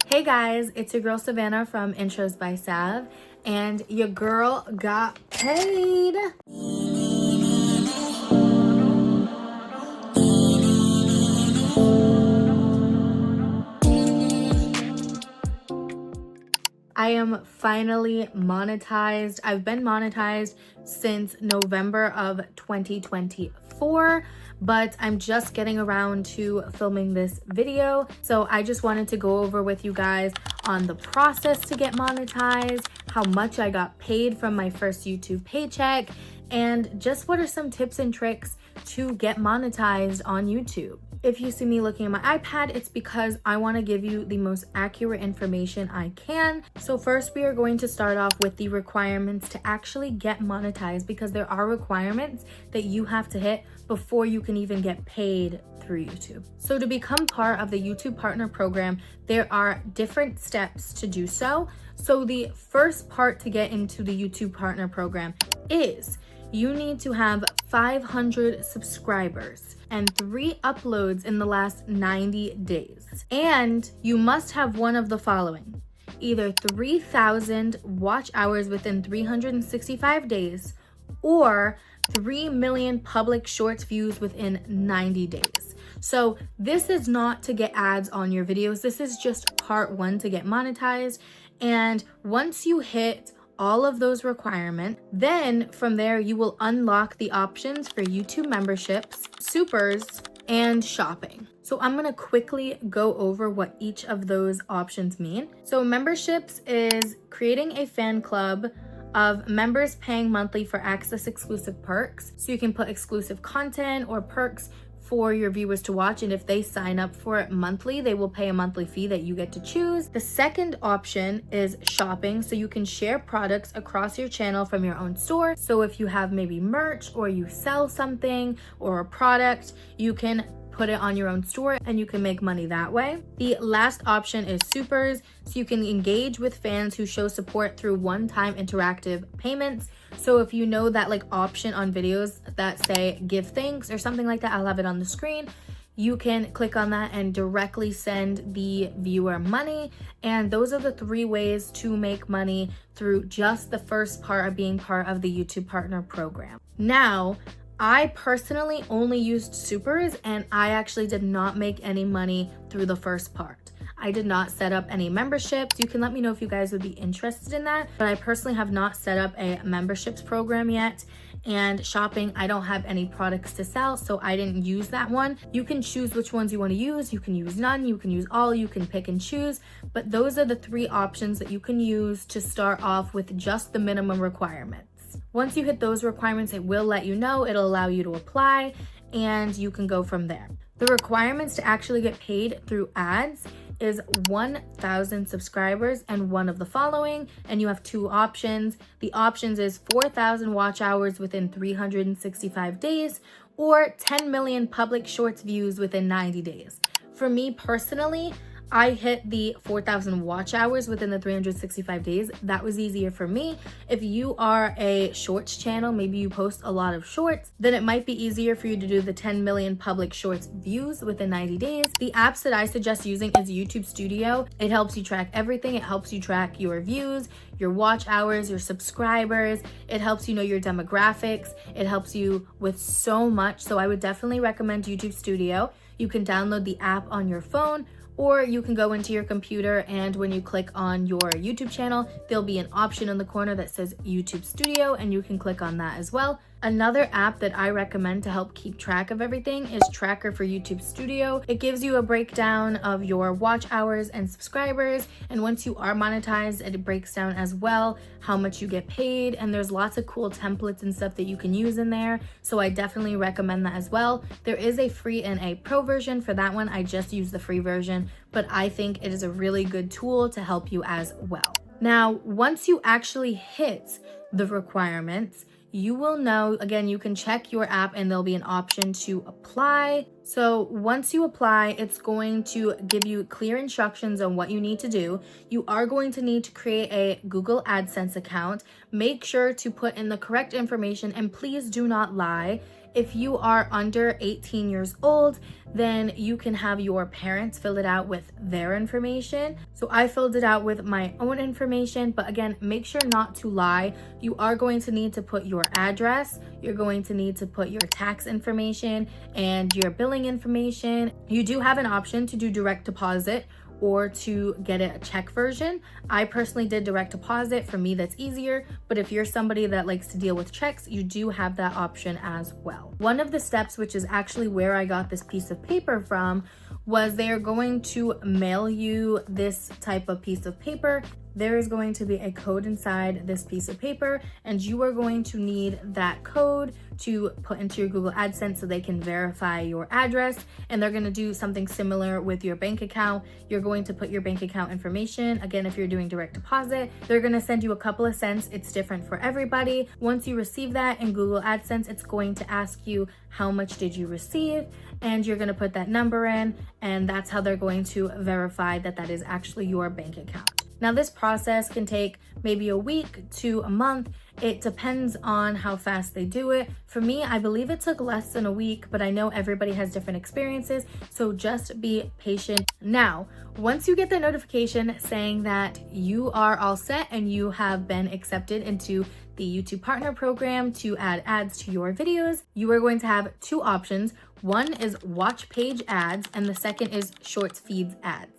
Hey guys, it's your girl Savannah from Introsbysav, and your girl got paid. I am finally monetized. I've been monetized since November of 2024, but I'm just getting around to filming this video. So I just wanted to go over with you guys on the process to get monetized, how much I got paid from my first YouTube paycheck, and just what are some tips and tricks to get monetized on YouTube. If you see me looking at my iPad, it's because I want to give you the most accurate information I can. So first, we are going to start off with the requirements to actually get monetized, because there are requirements that you have to hit before you can even get paid through YouTube. So to become part of the YouTube Partner Program, there are different steps to do so. So the first part to get into the YouTube Partner Program is you need to have 500 subscribers and 3 uploads in the last 90 days. And you must have one of the following: either 3,000 watch hours within 365 days or 3 million public shorts views within 90 days. So this is not to get ads on your videos. This is just part 1 to get monetized. And once you hit all of those requirements, then from there you will unlock the options for YouTube memberships, supers, and shopping. So I'm gonna quickly go over what each of those options mean. So memberships is creating a fan club of members paying monthly for access exclusive perks. So you can put exclusive content or perks for your viewers to watch, and if they sign up for it monthly, they will pay a monthly fee that you get to choose. The second option is shopping, so you can share products across your channel from your own store. So if you have maybe merch or you sell something or a product, you can put it on your own store and you can make money that way. The last option is supers, so you can engage with fans who show support through one-time interactive payments. So if you know that like option on videos that say give thanks or something like that, I'll have it on the screen. You can click on that and directly send the viewer money. And those are the 3 ways to make money through just the first part of being part of the YouTube Partner Program. Now, I personally only used supers, and I actually did not make any money through the first part. I did not set up any memberships. You can let me know if you guys would be interested in that, but I personally have not set up a memberships program yet. And shopping, I don't have any products to sell, so I didn't use that one. You can choose which ones you want to use. You can use none, you can use all, you can pick and choose, but those are the 3 options that you can use to start off with just the minimum requirements. Once you hit those requirements, it will let you know, it'll allow you to apply, and you can go from there. The requirements to actually get paid through ads is 1,000 subscribers and one of the following, and you have 2 options. The options is 4,000 watch hours within 365 days or 10 million public shorts views within 90 days. For me personally, I hit the 4,000 watch hours within the 365 days. That was easier for me. If you are a shorts channel, maybe you post a lot of shorts, then it might be easier for you to do the 10 million public shorts views within 90 days. The apps that I suggest using is YouTube Studio. It helps you track everything. It helps you track your views, your watch hours, your subscribers. It helps you know your demographics. It helps you with so much. So I would definitely recommend YouTube Studio. You can download the app on your phone, or you can go into your computer, and when you click on your YouTube channel, there'll be an option in the corner that says YouTube Studio, and you can click on that as well. Another app that I recommend to help keep track of everything is Tracker for YouTube Studio. It gives you a breakdown of your watch hours and subscribers, and once you are monetized, it breaks down as well how much you get paid, and there's lots of cool templates and stuff that you can use in there, so I definitely recommend that as well. There is a free and a pro version. For that one, I just use the free version, but I think it is a really good tool to help you as well. Now, once you actually hit the requirements, you will know, again, you can check your app and there'll be an option to apply. So once you apply, it's going to give you clear instructions on what you need to do. You are going to need to create a Google AdSense account. Make sure to put in the correct information, and please do not lie. If you are under 18 years old, then you can have your parents fill it out with their information. So I filled it out with my own information, but again, make sure not to lie. You are going to need to put your address, you're going to need to put your tax information and your billing information. You do have an option to do direct deposit or to get a check version. I personally did direct deposit. For me, that's easier, but if you're somebody that likes to deal with checks, you do have that option as well. One of the steps, which is actually where I got this piece of paper from, was they are going to mail you this type of piece of paper. There is going to be a code inside this piece of paper, and you are going to need that code to put into your Google AdSense so they can verify your address. And they're going to do something similar with your bank account. You're going to put your bank account information. Again, if you're doing direct deposit, they're going to send you a couple of cents. It's different for everybody. Once you receive that in Google AdSense, it's going to ask you how much did you receive, and you're going to put that number in, and that's how they're going to verify that that is actually your bank account. Now, this process can take maybe a week to a month. It depends on how fast they do it. For me, I believe it took less than a week, but I know everybody has different experiences, so just be patient. Now, once you get the notification saying that you are all set and you have been accepted into the YouTube Partner Program to add ads to your videos, you are going to have two options. One is watch page ads, and the second is shorts feeds ads.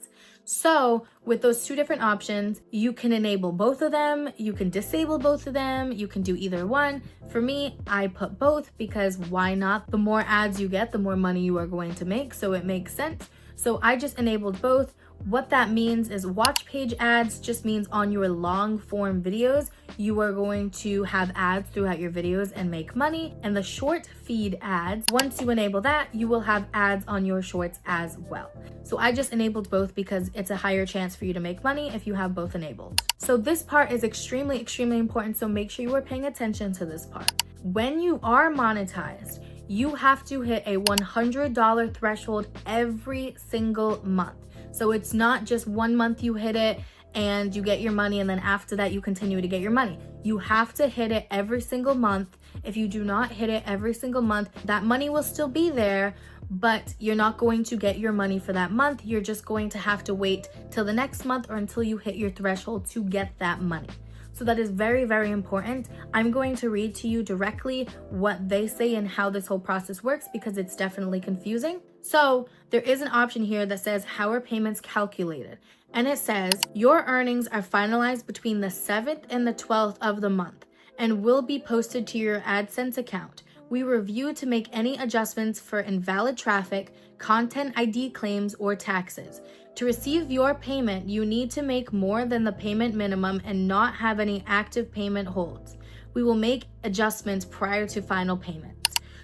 So with those two different options, you can enable both of them, you can disable both of them, you can do either one. For me, I put both because why not? The more ads you get, the more money you are going to make, so it makes sense. So I just enabled both. What that means is watch page ads just means on your long form videos, you are going to have ads throughout your videos and make money. And the short feed ads, once you enable that, you will have ads on your shorts as well. So I just enabled both because it's a higher chance for you to make money if you have both enabled. So this part is extremely important, so make sure you are paying attention to this part. When you are monetized, you have to hit a $100 threshold every single month. So it's not just 1 month you hit it and you get your money, and then after that you continue to get your money. You have to hit it every single month. If you do not hit it every single month, that money will still be there, but you're not going to get your money for that month. You're just going to have to wait till the next month or until you hit your threshold to get that money. So that is very important. I'm going to read to you directly what they say and how this whole process works because it's definitely confusing. So there is an option here that says, how are payments calculated? And it says, your earnings are finalized between the 7th and the 12th of the month and will be posted to your AdSense account. We review to make any adjustments for invalid traffic, content ID claims, or taxes. To receive your payment, you need to make more than the payment minimum and not have any active payment holds. We will make adjustments prior to final payment.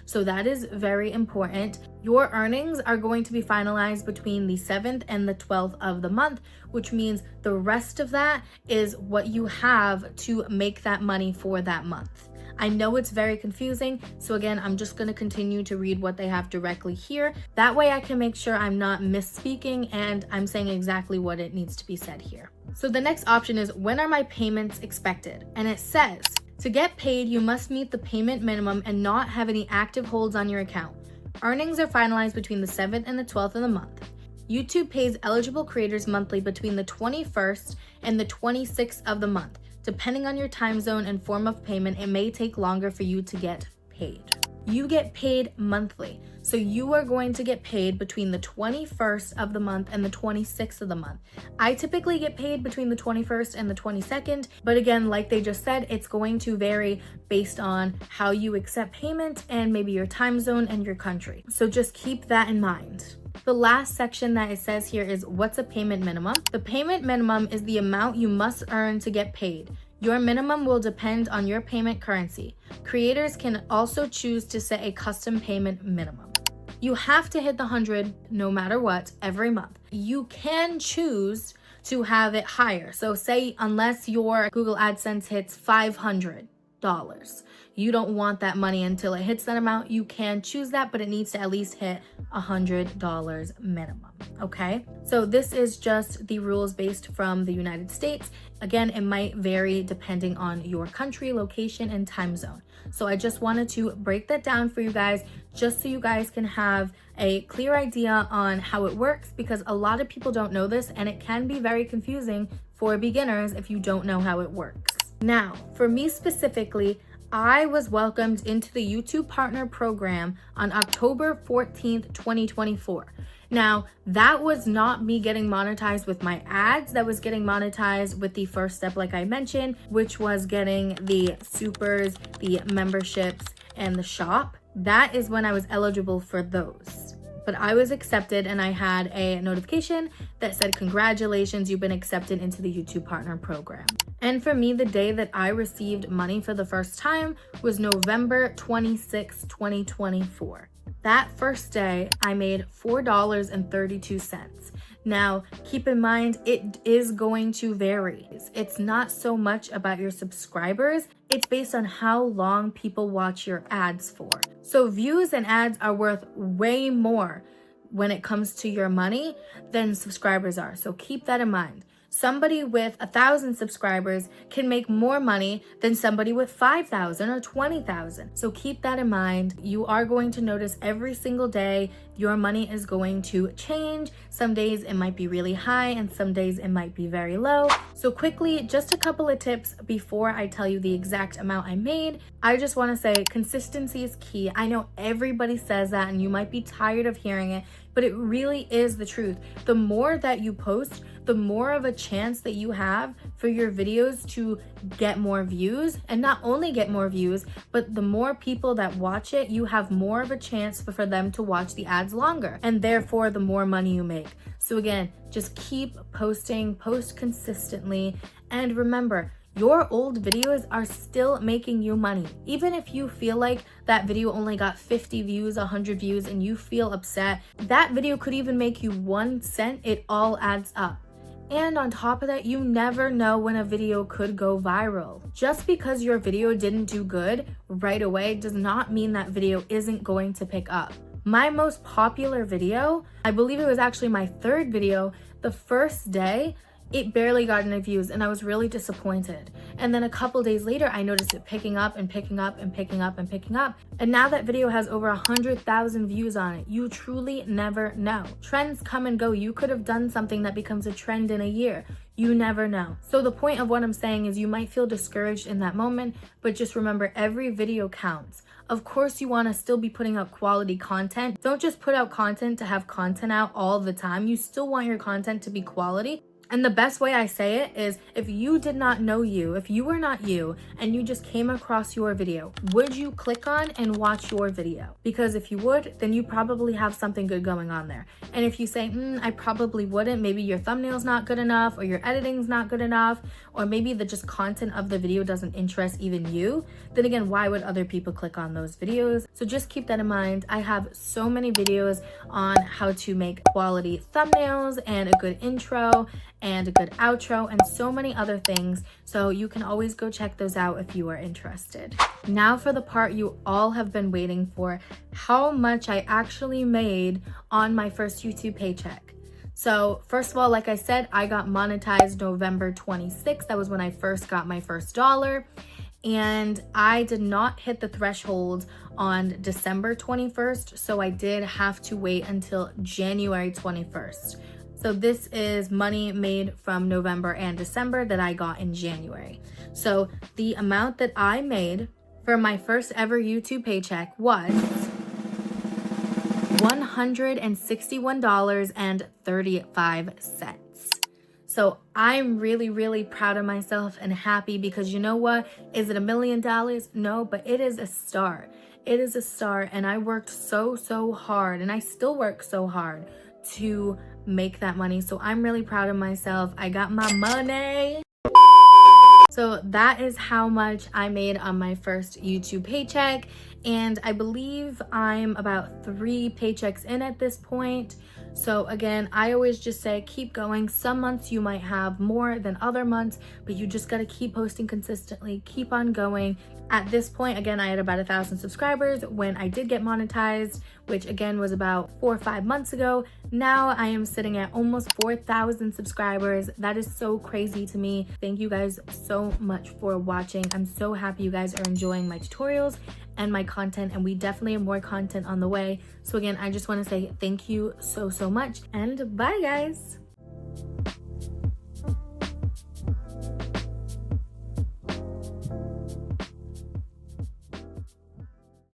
So that is very important. Your earnings are going to be finalized between the 7th and the 12th of the month, which means the rest of that is what you have to make that money for that month. I know it's very confusing, so again, I'm just going to continue to read what they have directly here. That way I can make sure I'm not misspeaking and I'm saying exactly what it needs to be said here. So the next option is, when are my payments expected? And it says, to get paid, you must meet the payment minimum and not have any active holds on your account. Earnings are finalized between the 7th and the 12th of the month. YouTube pays eligible creators monthly between the 21st and the 26th of the month. Depending on your time zone and form of payment, it may take longer for you to get paid. You get paid monthly. So you are going to get paid between the 21st of the month and the 26th of the month. I typically get paid between the 21st and the 22nd, but again, like they just said, it's going to vary based on how you accept payment and maybe your time zone and your country. So just keep that in mind. The last section that it says here is, what's a payment minimum? The payment minimum is the amount you must earn to get paid. Your minimum will depend on your payment currency. Creators can also choose to set a custom payment minimum. You have to hit the 100 no matter what every month. You can choose to have it higher. So say unless your Google AdSense hits 500, You don't want that money until it hits that amount. You can choose that, but it needs to at least hit $100 minimum, okay? So this is just the rules based from the United States. Again, it might vary depending on your country, location, and time zone. So I just wanted to break that down for you guys, just so you guys can have a clear idea on how it works, because a lot of people don't know this and it can be very confusing for beginners if you don't know how it works. Now, for me specifically, I was welcomed into the YouTube Partner Program on October 14th, 2024. Now, that was not me getting monetized with my ads. That was getting monetized with the first step, like I mentioned, which was getting the supers, the memberships, and the shop. That is when I was eligible for those. But I was accepted and I had a notification that said, congratulations, you've been accepted into the YouTube Partner Program. And for me, the day that I received money for the first time was November 26, 2024. That first day, I made $4.32. Now, keep in mind, it is going to vary. It's not so much about your subscribers, it's based on how long people watch your ads for. So views and ads are worth way more when it comes to your money than subscribers are. So keep that in mind. Somebody with 1,000 subscribers can make more money than somebody with 5,000 or 20,000. So keep that in mind. You are going to notice every single day your money is going to change. Some days it might be really high and some days it might be very low. So quickly, just a couple of tips before I tell you the exact amount I made. I just want to say consistency is key. I know everybody says that and you might be tired of hearing it, but it really is the truth. The more that you post, the more of a chance that you have for your videos to get more views, and not only get more views, but the more people that watch it, you have more of a chance for them to watch the ads longer, and therefore the more money you make. So again, just keep posting, post consistently, and remember, your old videos are still making you money. Even if you feel like that video only got 50 views, 100 views, and you feel upset, that video could even make you 1 cent. It all adds up. And on top of that, you never know when a video could go viral. Just because your video didn't do good right away does not mean that video isn't going to pick up. My most popular video, I believe it was actually my third video, the first day, it barely got any views and I was really disappointed. And then a couple days later, I noticed it picking up and picking up and picking up and picking up. And now that video has over 100,000 views on it. You truly never know. Trends come and go. You could have done something that becomes a trend in a year. You never know. So the point of what I'm saying is you might feel discouraged in that moment, but just remember every video counts. Of course, you want to still be putting out quality content. Don't just put out content to have content out all the time. You still want your content to be quality. And the best way I say it is, if you did not know you, if you were not you, and you just came across your video, would you click on and watch your video? Because if you would, then you probably have something good going on there. And if you say, I probably wouldn't, maybe your thumbnail's not good enough, or your editing's not good enough, or maybe the just content of the video doesn't interest even you, then again, why would other people click on those videos? So just keep that in mind. I have so many videos on how to make quality thumbnails and a good intro and a good outro and so many other things, so you can always go check those out if you are interested. Now for the part you all have been waiting for, how much I actually made on my first YouTube paycheck. So first of all, like I said, I got monetized November 26th. That was when I first got my first dollar. And I did not hit the threshold on December 21st, so I did have to wait until January 21st. So this is money made from November and December that I got in January. So the amount that I made for my first ever YouTube paycheck was $161.35. So I'm really, really proud of myself and happy, because you know what? Is it $1 million? No, but it is a start. It is a start, and I worked so hard, and I still work so hard to make that money. So I'm really proud of myself. I got my money. So that is how much I made on my first YouTube paycheck, and I believe I'm about 3 paychecks in at this point. So again, I always just say keep going. Some months you might have more than other months, but you just got to keep posting consistently, keep on going. At this point, again, I had about 1,000 subscribers when I did get monetized, which again was about 4 or 5 months ago. Now I am sitting at almost 4,000 subscribers. That is so crazy to me. Thank you guys so much for watching. I'm so happy you guys are enjoying my tutorials and my content, and we definitely have more content on the way. So again, I just want to say thank you so much, and bye guys.